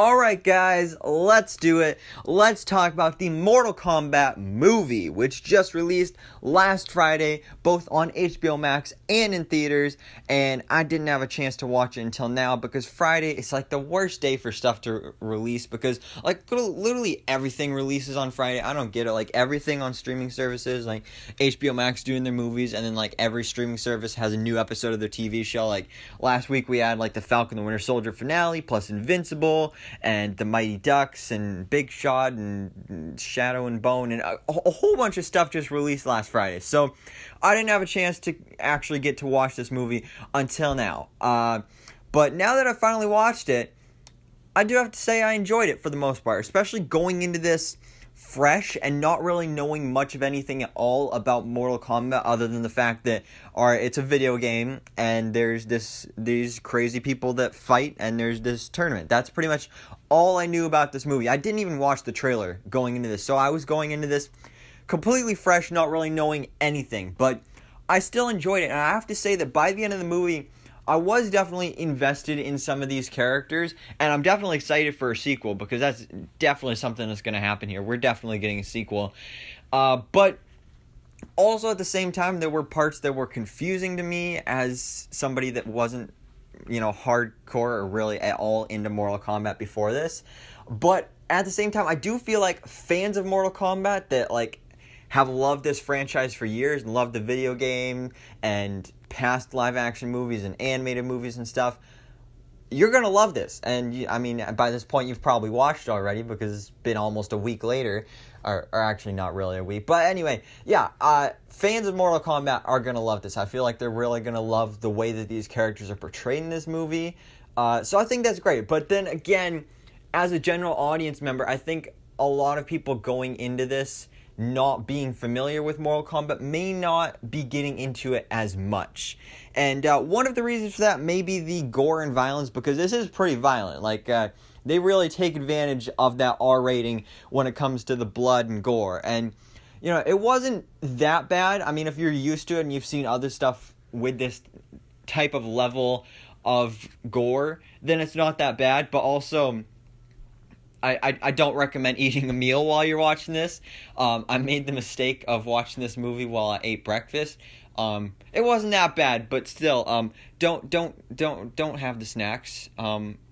Alright guys, let's do it. Let's talk about the Mortal Kombat movie, which just released last Friday, both on HBO Max and in theaters, and I didn't have a chance to watch it until now because Friday is like the worst day for stuff to release because like literally everything releases on Friday. I don't get it, like everything on streaming services, like HBO Max doing their movies, and then like every streaming service has a new episode of their TV show. Like last week we had like the Falcon and the Winter Soldier finale, plus Invincible, and the Mighty Ducks, and Big Shot, and Shadow and Bone, and a whole bunch of stuff just released last Friday. So I didn't have a chance to actually get to watch this movie until now. But now that I finally watched it, I do have to say I enjoyed it for the most part, especially going into this fresh and not really knowing much of anything at all about Mortal Kombat other than the fact that, alright, it's a video game and there's these crazy people that fight and there's this tournament. That's pretty much all I knew about this movie. I didn't even watch the trailer going into this, so I was going into this completely fresh, not really knowing anything, but I still enjoyed it, and I have to say that by the end of the movie, I was definitely invested in some of these characters, and I'm definitely excited for a sequel, because that's definitely something that's going to happen here. We're definitely getting a sequel. But also at the same time, there were parts that were confusing to me as somebody that wasn't, hardcore or really at all into Mortal Kombat before this. But at the same time, I do feel like fans of Mortal Kombat that, like, have loved this franchise for years and loved the video game and past live-action movies and animated movies and stuff, you're going to love this. And, by this point, you've probably watched it already because it's been almost a week later. Or actually, not really a week. But anyway, fans of Mortal Kombat are going to love this. I feel like they're really going to love the way that these characters are portrayed in this movie. So I think that's great. But then again, as a general audience member, I think a lot of people going into this not being familiar with Mortal Kombat may not be getting into it as much. And one of the reasons for that may be the gore and violence, because this is pretty violent. Like, they really take advantage of that R rating when it comes to the blood and gore. And, it wasn't that bad. I mean, if you're used to it and you've seen other stuff with this type of level of gore, then it's not that bad. But also, I don't recommend eating a meal while you're watching this. I made the mistake of watching this movie while I ate breakfast. It wasn't that bad, but still, don't have the snacks.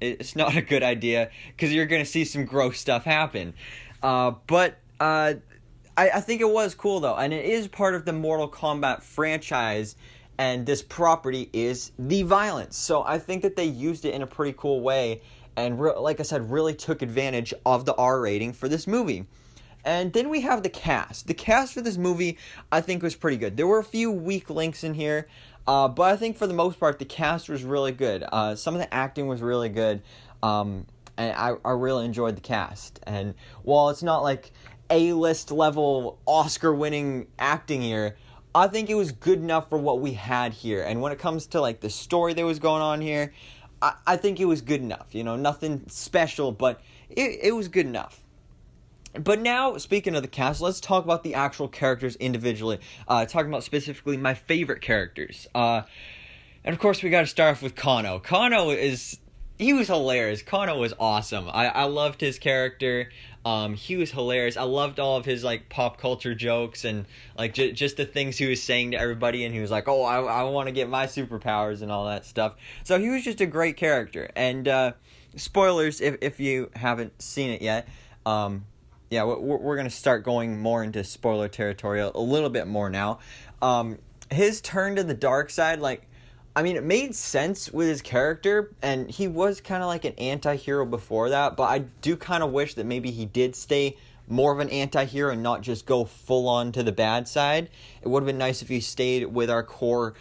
It's not a good idea because you're gonna see some gross stuff happen. But I think it was cool though, and it is part of the Mortal Kombat franchise. And this property is the violence. So I think that they used it in a pretty cool way. And like I said, really took advantage of the R rating for this movie. And then we have the cast. The cast for this movie, I think, was pretty good. There were a few weak links in here, but I think for the most part, the cast was really good. Some of the acting was really good, and I really enjoyed the cast. And while it's not like A-list level Oscar-winning acting here, I think it was good enough for what we had here. And when it comes to like the story that was going on here, I think it was good enough. Nothing special, but it was good enough. But now, speaking of the cast, let's talk about the actual characters individually. Talking about specifically my favorite characters. And of course, we got to start off with Kano. He was hilarious. Kano was awesome. I loved his character. He was hilarious. I loved all of his like pop culture jokes and like just the things he was saying to everybody. And he was like, "Oh, I want to get my superpowers" and all that stuff. So he was just a great character. And spoilers if you haven't seen it yet. We're gonna start going more into spoiler territory a little bit more now. His turn to the dark side, it made sense with his character, and he was kind of like an anti-hero before that, but I do kind of wish that maybe he did stay more of an anti-hero and not just go full on to the bad side. It would have been nice if he stayed with our core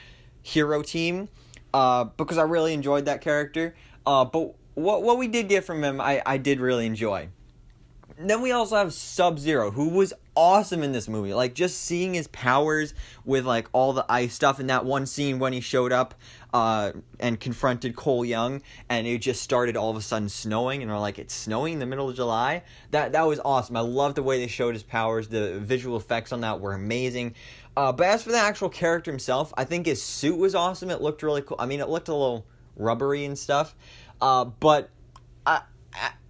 hero team, because I really enjoyed that character. But what we did get from him, I did really enjoy. Then we also have Sub-Zero, who was awesome in this movie. Like, just seeing his powers with, like, all the ice stuff in that one scene when he showed up and confronted Cole Young, and it just started all of a sudden snowing, and we're like, it's snowing in the middle of July? That was awesome. I loved the way they showed his powers. The visual effects on that were amazing. But as for the actual character himself, I think his suit was awesome. It looked really cool. I mean, it looked a little rubbery and stuff. But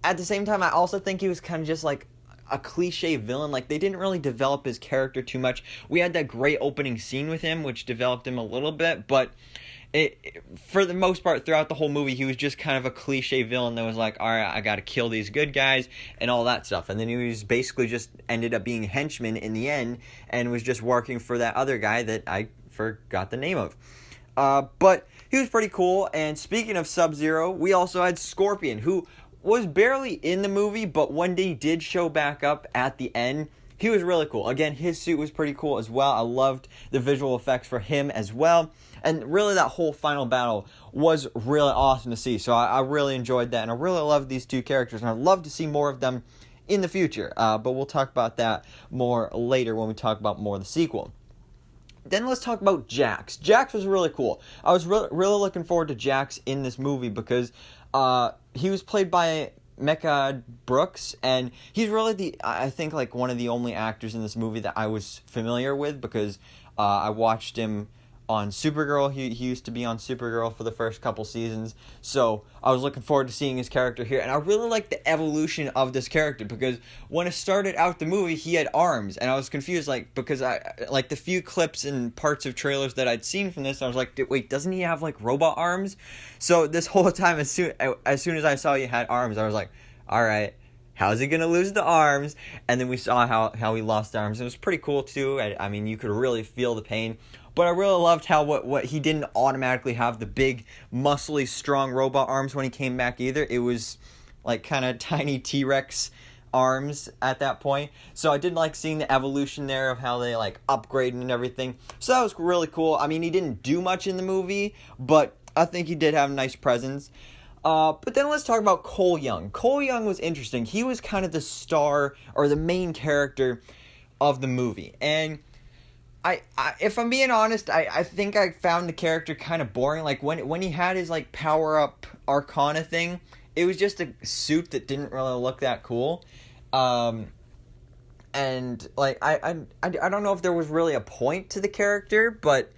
at the same time, I also think he was kind of just like a cliche villain. Like, they didn't really develop his character too much. We had that great opening scene with him, which developed him a little bit, but for the most part, throughout the whole movie, he was just kind of a cliche villain that was like, all right, I gotta kill these good guys and all that stuff. And then he was basically just ended up being a henchman in the end and was just working for that other guy that I forgot the name of. But he was pretty cool. And speaking of Sub-Zero, we also had Scorpion, who was barely in the movie, but when he did show back up at the end, he was really cool. Again, his suit was pretty cool as well. I loved the visual effects for him as well. And really, that whole final battle was really awesome to see. So I really enjoyed that. And I really loved these two characters. And I'd love to see more of them in the future. But we'll talk about that more later when we talk about more of the sequel. Then let's talk about Jax. Jax was really cool. I was really looking forward to Jax in this movie because he was played by Mecca Brooks, and he's really I think like one of the only actors in this movie that I was familiar with because I watched him on Supergirl. He used to be on Supergirl for the first couple seasons, so I was looking forward to seeing his character here, and I really like the evolution of this character because when it started out the movie, he had arms, and I was confused, like, because I like the few clips and parts of trailers that I'd seen from this, I was like, wait, doesn't he have like robot arms? So this whole time, as soon as I saw he had arms, I was like, all right, how's he gonna lose the arms? And then we saw how he lost the arms. It was pretty cool too. I mean, you could really feel the pain. But I really loved how what he didn't automatically have the big, muscly, strong robot arms when he came back either. It was like kind of tiny T-Rex arms at that point. So I did like seeing the evolution there of how they like upgraded and everything. So that was really cool. I mean, he didn't do much in the movie, but I think he did have a nice presence. But then let's talk about Cole Young. Cole Young was interesting. He was kind of the star or the main character of the movie. And I if I'm being honest, I think I found the character kind of boring. Like when he had his like power up Arcana thing, it was just a suit that didn't really look that cool. And like I don't know if there was really a point to the character, but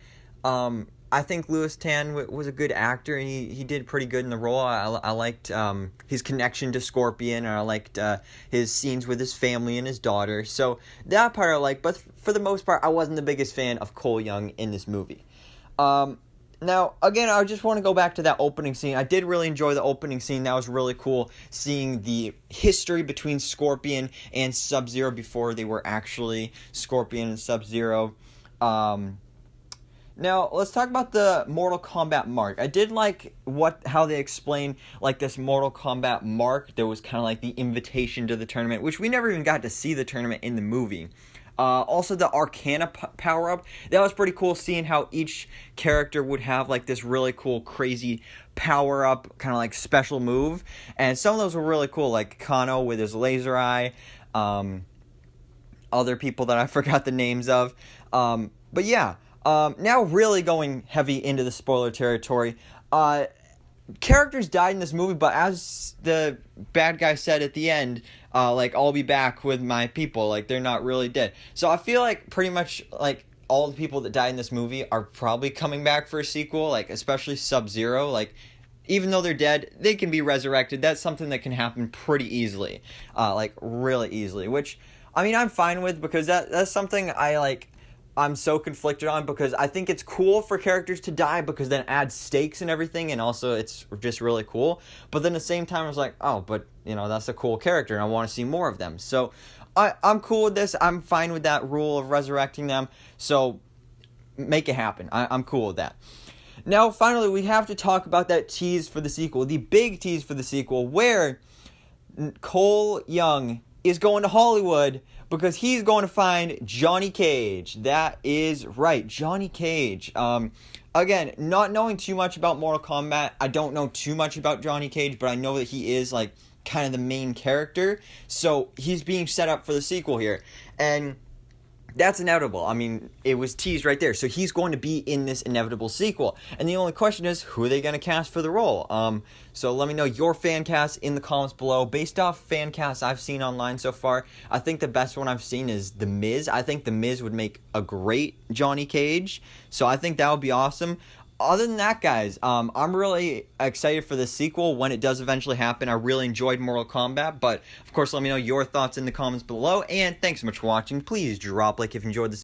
I think Louis Tan was a good actor, and he did pretty good in the role. I liked his connection to Scorpion, and I liked his scenes with his family and his daughter. So that part I liked, but for the most part, I wasn't the biggest fan of Cole Young in this movie. Now, again, I just want to go back to that opening scene. I did really enjoy the opening scene. That was really cool, seeing the history between Scorpion and Sub-Zero before they were actually Scorpion and Sub-Zero. Now, let's talk about the Mortal Kombat mark. I did like how they explained like this Mortal Kombat mark. There was kind of like the invitation to the tournament, which we never even got to see the tournament in the movie. Also, the Arcana power-up. That was pretty cool, seeing how each character would have like this really cool, crazy power-up, kind of like special move. And some of those were really cool, like Kano with his laser eye. Other people that I forgot the names of. But yeah. Now really going heavy into the spoiler territory. Characters died in this movie, but as the bad guy said at the end, like, I'll be back with my people. Like, they're not really dead. So I feel like pretty much, like, all the people that died in this movie are probably coming back for a sequel, like, especially Sub-Zero. Like, even though they're dead, they can be resurrected. That's something that can happen pretty easily. Like, really easily. Which, I mean, I'm fine with, because that's something I'm so conflicted on, because I think it's cool for characters to die because then it adds stakes and everything, and also it's just really cool. But then at the same time, I was like, oh, but, you know, that's a cool character, and I want to see more of them. So I'm cool with this. I'm fine with that rule of resurrecting them. So make it happen. I'm cool with that. Now, finally, we have to talk about that tease for the sequel, the big tease for the sequel, where Cole Young is going to Hollywood because he's going to find Johnny Cage. That is right, Johnny Cage. Again, not knowing too much about Mortal Kombat, I don't know too much about Johnny Cage, but I know that he is like kind of the main character, so he's being set up for the sequel here, and that's inevitable. I mean, it was teased right there. So he's going to be in this inevitable sequel. And the only question is, who are they going to cast for the role? So let me know your fan cast in the comments below. Based off fan casts I've seen online so far, I think the best one I've seen is The Miz. I think The Miz would make a great Johnny Cage. So I think that would be awesome. other than that, guys, I'm really excited for the sequel when it does eventually happen. I really enjoyed Mortal Kombat, but of course, let me know your thoughts in the comments below. And thanks so much for watching. Please drop a like if you enjoyed this